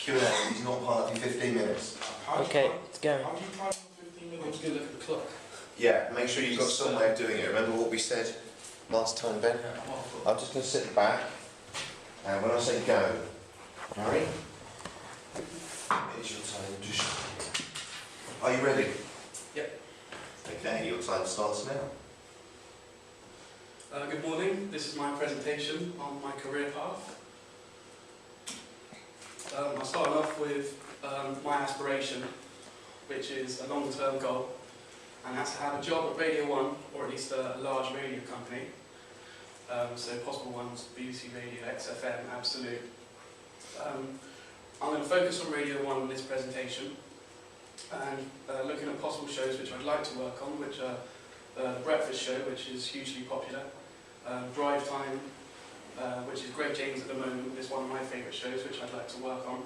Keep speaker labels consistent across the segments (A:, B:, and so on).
A: Q&A. He's not part of your 15 minutes.
B: Okay, it's going.
C: How do you time 15 minutes? I'm just going to look at the clock.
A: Yeah, make sure you've got some way of doing it. Remember what we said last time, Ben? I'm just going to sit back, and when I say go, Harry, it's your time. Just... Are you ready?
C: Yep.
A: Okay, your time starts now.
C: Good morning. This is my presentation on my career path. I'll start off with my aspiration, which is a long-term goal, and that's to have a job at Radio 1, or at least a large radio company. So possible ones, BBC Radio, XFM, Absolute. I'm going to focus on Radio 1 in this presentation, and looking at possible shows which I'd like to work on, which are The Breakfast Show, which is hugely popular, Drive Time, which is Greg James at the moment, is one of my favourite shows which I'd like to work on,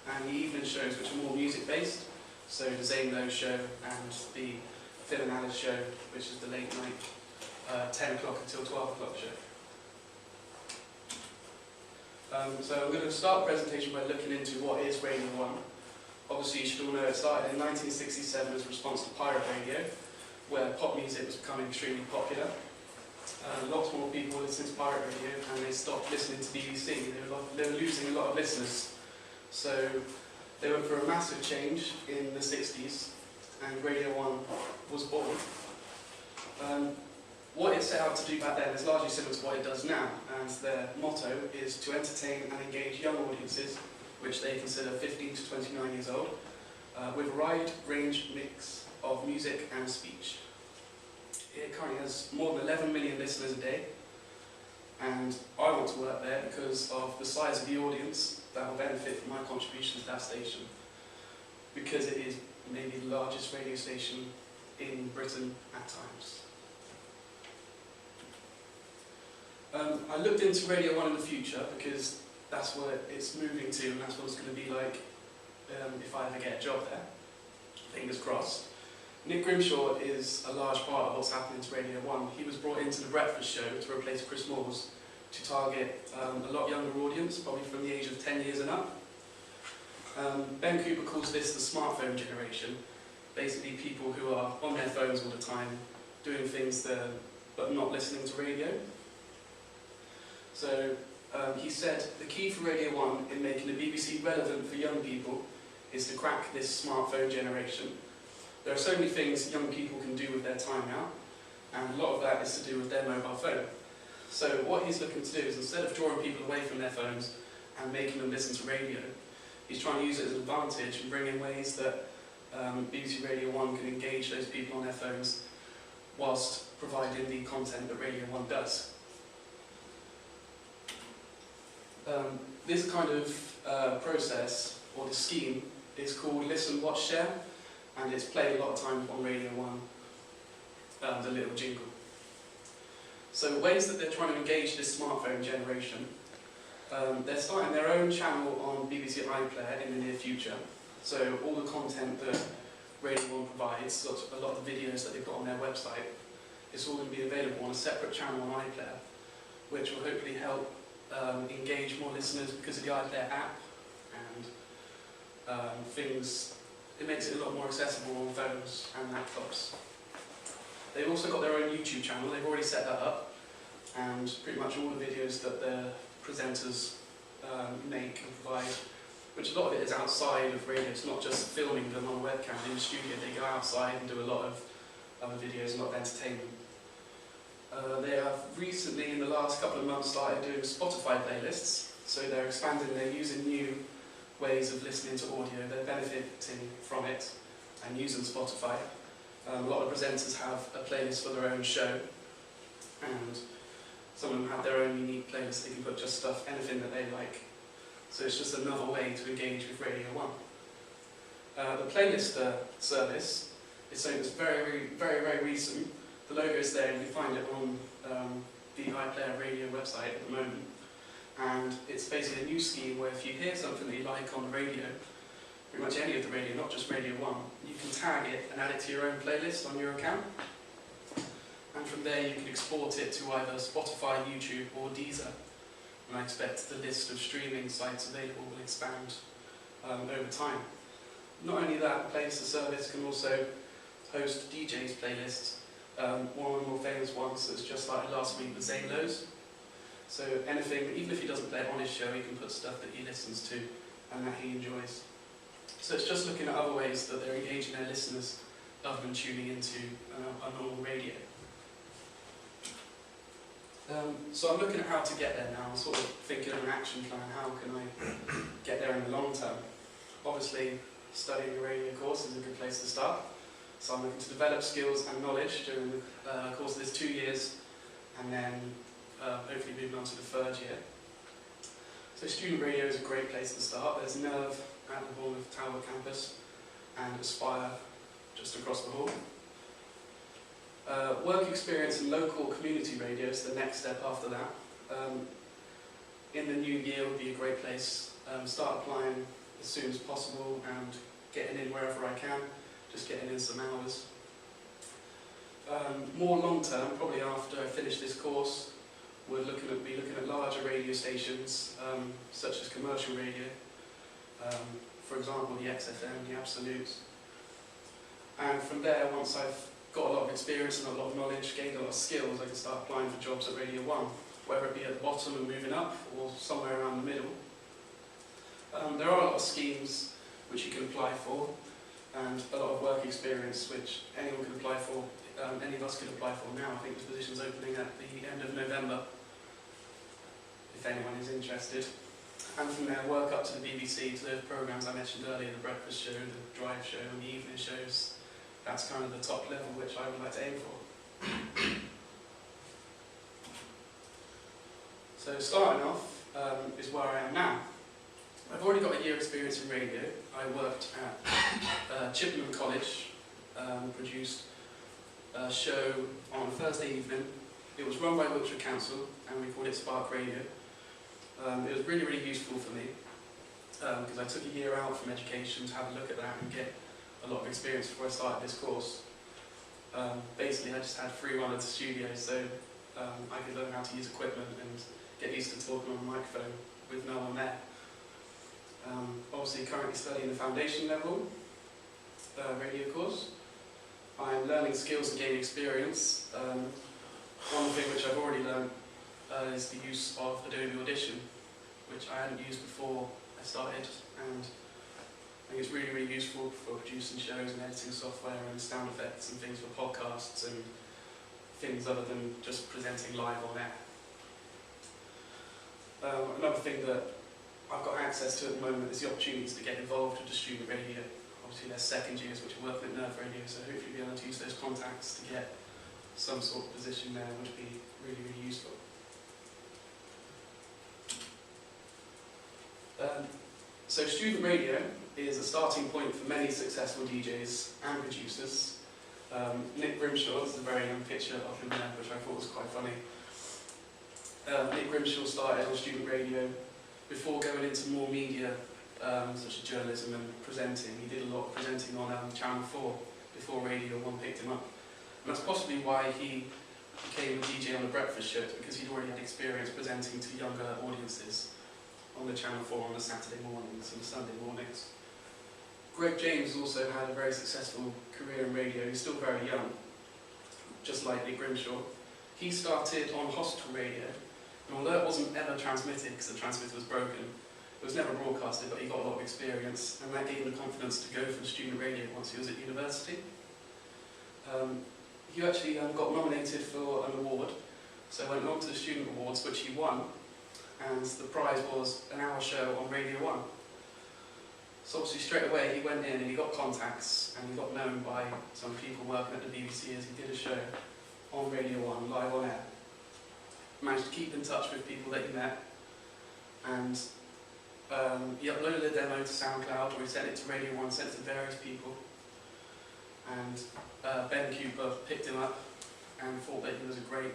C: and the evening shows which are more music based, so the Zane Lowe Show and the Phil and Alice Show, which is the late night 10 o'clock until 12 o'clock show. So I'm going to start the presentation by looking into what is Radio 1. Obviously you should all know it started in 1967 as a response to pirate radio, where pop music was becoming extremely popular. Lots more people listened to pirate radio, and they stopped listening to BBC. They were losing a lot of listeners. So they went for a massive change in the 60s, and Radio 1 was born. What it set out to do back then is largely similar to what it does now, and their motto is to entertain and engage young audiences, which they consider 15 to 29 years old, with a wide range mix of music and speech. It currently has more than 11 million listeners a day, and I want to work there because of the size of the audience that will benefit from my contribution to that station, because it is maybe the largest radio station in Britain at times. I looked into Radio 1 in the future because that's what it's moving to, and that's what it's going to be like if I ever get a job there. Fingers crossed. Nick Grimshaw is a large part of what's happening to Radio 1. He was brought into The Breakfast Show to replace Chris Moores to target a lot younger audience, probably from the age of 10 years and up. Ben Cooper calls this the smartphone generation, basically people who are on their phones all the time, doing things but not listening to radio. So he said the key for Radio 1 in making the BBC relevant for young people is to crack this smartphone generation. There are so many things young people can do with their time now, and a lot of that is to do with their mobile phone. So what he's looking to do is, instead of drawing people away from their phones and making them listen to radio, he's trying to use it as an advantage and bring in ways that BBC Radio 1 can engage those people on their phones whilst providing the content that Radio 1 does. This kind of process, or the scheme, is called Listen, Watch, Share, and it's played a lot of times on Radio 1, the little jingle. So ways that they're trying to engage this smartphone generation, they're starting their own channel on BBC iPlayer in the near future. So all the content that Radio 1 provides, a lot of the videos that they've got on their website, it's all going to be available on a separate channel on iPlayer, which will hopefully help engage more listeners because of the iPlayer app and it makes it a lot more accessible on phones and laptops. They've also got their own YouTube channel. They've already set that up, and pretty much all the videos that their presenters make and provide, which a lot of it is outside of radio. It's not just filming them on a webcam in the studio. They go outside and do a lot of other videos, a lot of entertainment. They have recently, in the last couple of months, started doing Spotify playlists. So they're expanding, they're using new ways of listening to audio. They're benefiting from it and using Spotify. A lot of presenters have a playlist for their own show, and some of them have their own unique playlist. They can put just stuff, anything that they like. So it's just another way to engage with Radio 1. The playlist service is something that's very, very, very recent. The logo is there, and you can find it on the iPlayer radio website at the moment. And it's basically a new scheme where if you hear something that you like on the radio, pretty much any of the radio, not just Radio 1, you can tag it and add it to your own playlist on your account. And from there you can export it to either Spotify, YouTube or Deezer. And I expect the list of streaming sites available will expand over time. Not only that, the playlist service can also host DJs playlists. One of the more famous ones that's just started last week was Zane Lowe's. So anything, even if he doesn't play it on his show, he can put stuff that he listens to and that he enjoys. So it's just looking at other ways that they're engaging their listeners other than tuning into a normal radio. So I'm looking at how to get there now. I'm sort of thinking of an action plan. How can I get there in the long term? Obviously, studying a radio course is a good place to start. So I'm looking to develop skills and knowledge during the course of this 2 years, and then hopefully moving on to the 3rd year. So student radio is a great place to start. There's Nerve at the Bournemouth Tower campus and Aspire just across the hall. Work experience in local community radio is the next step after that. In the new year would be a great place. Start applying as soon as possible and getting in wherever I can, just getting in some hours. More long term, probably after I finish this course, we're be looking at larger radio stations, such as commercial radio, for example the XFM, the Absolutes. And from there, once I've got a lot of experience and a lot of knowledge, gained a lot of skills, I can start applying for jobs at Radio 1, whether it be at the bottom and moving up, or somewhere around the middle. There are a lot of schemes which you can apply for, and a lot of work experience which anyone can apply for, any of us can apply for now. I think the position's opening at the end of November, if anyone is interested. And from there, work up to the BBC, to those programmes I mentioned earlier, the breakfast show, the drive show, and the evening shows. That's kind of the top level which I would like to aim for. So starting off is where I am now. I've already got a year experience in radio. I worked at Chippenham College, produced a show on a Thursday evening. It was run by Wiltshire Council and we called it Spark Radio. It was really, really useful for me because I took a year out from education to have a look at that and get a lot of experience before I started this course. Basically, I just had free run of the studio, so I could learn how to use equipment and get used to talking on a microphone with no one there. Obviously, currently studying the foundation level radio course. I'm learning skills to gain experience. One thing which I've already learned is the use of Adobe Audition, which I hadn't used before I started, and I think it's really, really useful for producing shows and editing software and sound effects and things for podcasts and things other than just presenting live on air. Another thing that I've got access to at the moment is the opportunities to get involved with the student radio. Obviously there's second years which are working at Nerve Radio, so hopefully be able to use those contacts to get some sort of position there would be really, really useful. So student radio is a starting point for many successful DJs and producers. Nick Grimshaw, this is a very young picture of him there, which I thought was quite funny. Nick Grimshaw started on student radio before going into more media, such as journalism and presenting. He did a lot of presenting on Channel 4 before Radio 1 picked him up. And that's possibly why he became a DJ on the breakfast show, because he'd already had experience presenting to younger audiences on the Channel 4 on the Saturday mornings and Sunday mornings. Greg James also had a very successful career in radio. He's still very young, just like Nick Grimshaw. He started on hospital radio, and although it wasn't ever transmitted because the transmitter was broken, it was never broadcasted, but he got a lot of experience, and that gave him the confidence to go for the student radio once he was at university. He actually got nominated for an award, so went along to the student awards, which he won, and the prize was an hour show on Radio 1. So obviously straight away he went in and he got contacts, and he got known by some people working at the BBC as he did a show on Radio 1, live on air. Managed to keep in touch with people that he met, and he uploaded a demo to SoundCloud, or he sent it to Radio 1, sent it to various people, and Ben Cooper picked him up and thought that he was a great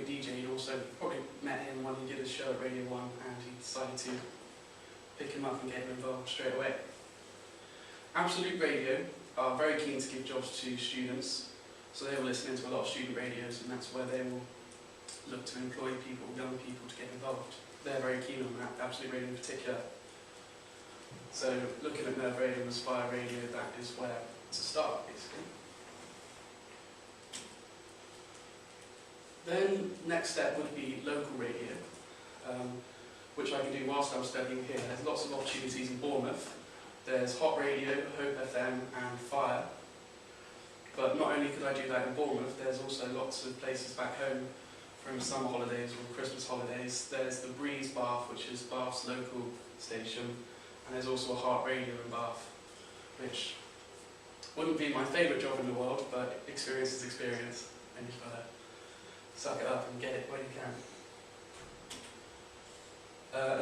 C: DJ. He also probably met him when he did a show at Radio 1, and he decided to pick him up and get him involved straight away. Absolute Radio are very keen to give jobs to students, so they were listening to a lot of student radios, and that's where they will look to employ people, young people, to get involved. They're very keen on that, Absolute Radio in particular. So looking at Nerve Radio and Aspire Radio, that is where to start, basically. Then next step would be local radio, which I can do whilst I'm studying here. There's lots of opportunities in Bournemouth. There's Hot Radio, Hope FM and Fire. But not only could I do that in Bournemouth, there's also lots of places back home from summer holidays or Christmas holidays. There's the Breeze Bath, which is Bath's local station, and there's also a Heart Radio in Bath, which wouldn't be my favourite job in the world, but experience is experience, and you've got to suck it up and get it where you can.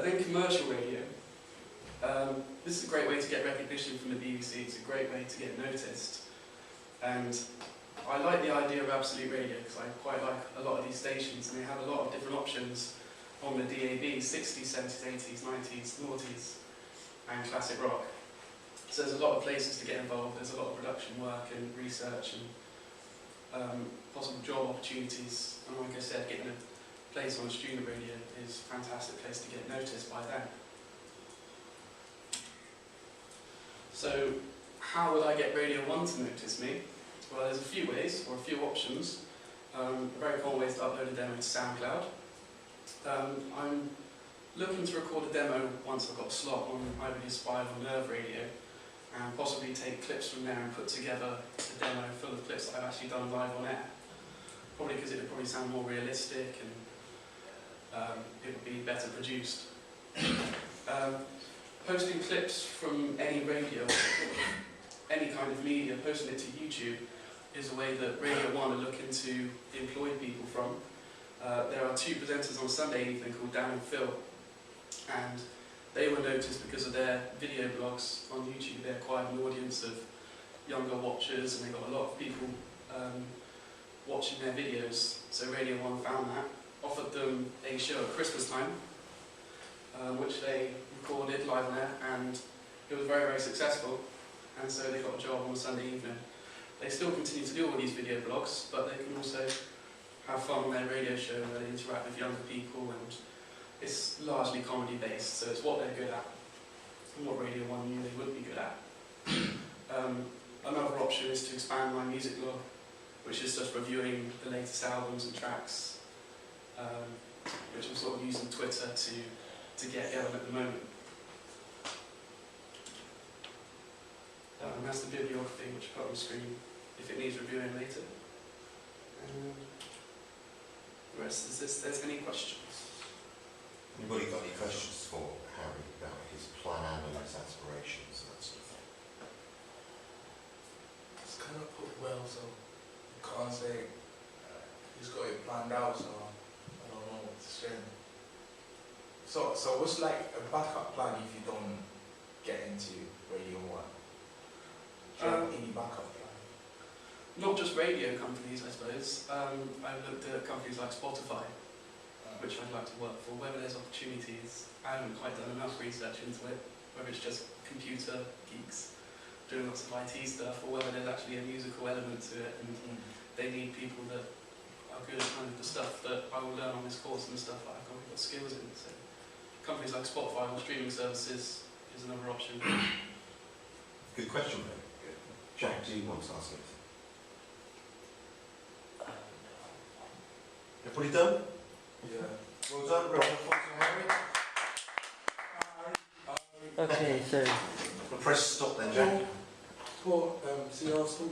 C: Then commercial radio. This is a great way to get recognition from the BBC. It's a great way to get noticed. And I like the idea of Absolute Radio because I quite like a lot of these stations, and they have a lot of different options on the DAB, 60s, 70s, 80s, 90s, noughties and classic rock. So there's a lot of places to get involved. There's a lot of production work and research and possible job opportunities. And like I said, getting a place on student radio is a fantastic place to get noticed by them. So how would I get Radio 1 to notice me? Well, there's a few ways, or a few options. A very common way is to upload a demo to SoundCloud. I'm looking to record a demo once I've got a slot on either the Aspire or Nerve Radio, and possibly take clips from there and put together a demo full of clips that I've actually done live on air. Probably because it would probably sound more realistic and it would be better produced. Posting clips from any radio, any kind of media, posting it to YouTube is a way that Radio 1 are looking to employ people from. There are two presenters on Sunday evening called Dan and Phil, and they were noticed because of their video blogs on YouTube. They acquired an audience of younger watchers, and they got a lot of people watching their videos. So Radio 1 found that, offered them a show at Christmas time, which they recorded live on air, and it was very, very successful. And so they got a job on a Sunday evening. They still continue to do all these video blogs, but they can also have fun on their radio show where they interact with younger people, and it's largely comedy based, so it's what they're good at and what Radio 1 knew they would be good at. Another option is to expand my music blog, which is just reviewing the latest albums and tracks, which I'm sort of using Twitter to get going at the moment. And that's the bibliography, which I've got on the screen if it needs reviewing later. The rest is this. There's any questions?
A: Anybody got any questions for Harry about his plan and his aspirations and that sort of thing?
B: It's kind of put well, so you can't say he's got it planned out, so I don't know what to say. So what's like a backup plan if you don't get into Radio 1? Any backup plan?
C: Not just radio companies, I suppose. I've looked at companies like Spotify, which I'd like to work for. Whether there's opportunities, I haven't quite done enough research into it. Whether it's just computer geeks doing lots of IT stuff, or whether there's actually a musical element to it, and they need people that are good at kind of the stuff that I will learn on this course and the stuff that I've got skills in. So companies like Spotify or streaming services is another option.
A: Good question, mate. Jack, do you want to ask anything? Everybody done?
B: Yeah.
A: Well done, round of applause to Harry.
D: Okay, so
A: We'll press stop then, Jack.
B: See you all soon.